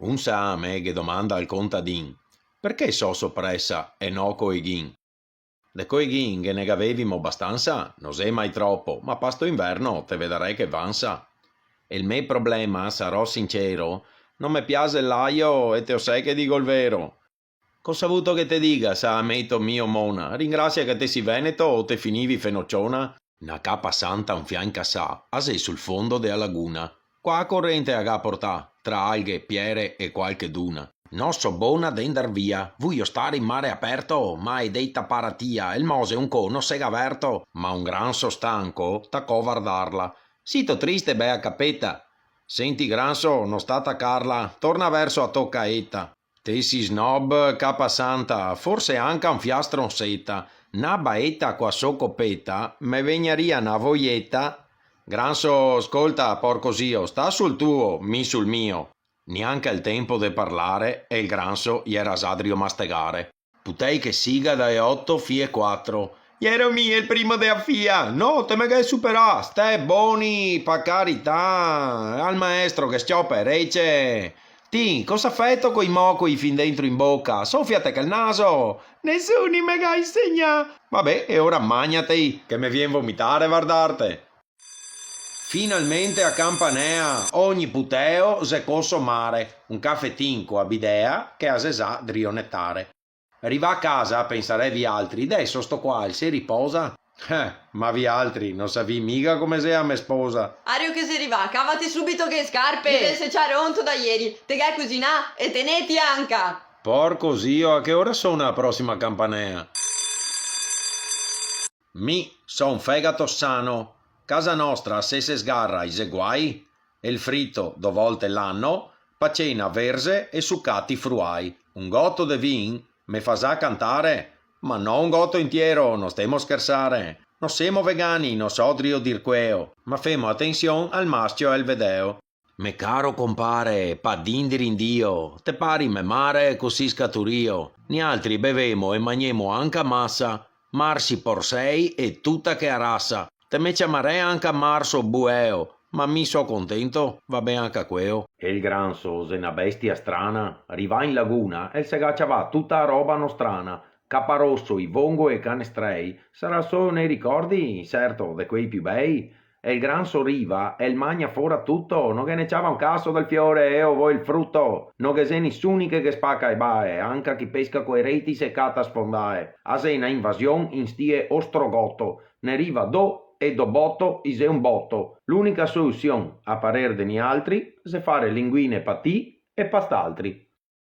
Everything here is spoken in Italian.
Un sa a me che domanda al contadin, perché so soppressa e no coeghin? De coeghin che ne gavevimo abbastanza, non sei mai troppo, ma pasto inverno te vedrai che vansa. E il me problema, sarò sincero, non mi piace l'aio e te lo sai che dico il vero. Cosa avuto che te dica, sa ameto mio mona, ringrazia che te si veneto o te finivi fenocciona? Una capa santa un fianca sa, a sei sul fondo della laguna. Qua a corrente a portà, tra alghe, piere e qualche duna. Non so buona d'andar via, voglio stare in mare aperto, ma è detta paratia, il mose un cono sega aperto, ma un gran sostanco, taccò vardarla. Sito triste bea capetta. Senti Granso, non sta attaccarla, torna verso a toccaetta. Te si snob capa santa, forse anche un fiastro setta, na baetta qua so copetta, me vegnaria una voietta. Granso, ascolta, porco zio, sta sul tuo, mi sul mio. Neanche il tempo de parlare e il Granso gli era sadrio mastegare. Putei che siga dai 8 fie 4. Iero mi il primo de affia, no, te me che superà, stai buoni, pa carità, al maestro che stiopa rece. Ti, cosa fai coi mocoi fin dentro in bocca? Soffiate che il naso! Nessuno me ga insegna! Vabbè, e ora magnati, che me vien vomitare guardarte. Finalmente a Campanea, ogni puteo se cosso mare, un caffettin con bidea che a sesà drionettare. Arriva a casa, pensare vi altri, adesso sto qua, il si riposa. Ma vi altri, non savi mica come sei a me sposa. Ario che si arriva, cavati subito che scarpe, se c'è ronto da ieri, te che cucina e teneti anca. Porco zio, a che ora sono la prossima Campanea? Mi son fegato sano. Casa nostra se sgarra i seguai, e il fritto 2 volte l'anno, pacena verse e succati fruai. Un gotto de vin me fa sa cantare, ma non un gotto intero, non stiamo scherzare. Non siamo vegani, non so drio dir queo, ma femo attenzione al maschio e al vedeo. Me caro compare, pa dindirindio, te pari me mare così scaturio. Ni altri bevemo e maniemo anche a massa, marsi porsei e tutta che arassa. Te me chiamarei anche a marso bueo, ma mi so contento, va bene anche queo. E il Granso, se una bestia strana, arriva in laguna e se gacciava tutta roba nostrana. Caparosso, i vongo e canestrei, sarà solo nei ricordi, certo, de quei più bei. E il gran sorriva e il magna fora tutto, non che ne c'ava un caso del fiore e o voi il frutto, non che se nessuno che spacca e bae, anche chi pesca coi reti seccata sfondae, a se una invasione in stie ostrogotto, ne riva do e do botto ise un botto, l'unica soluzione, a parer de ni altri, se fare linguine patì e past'altri.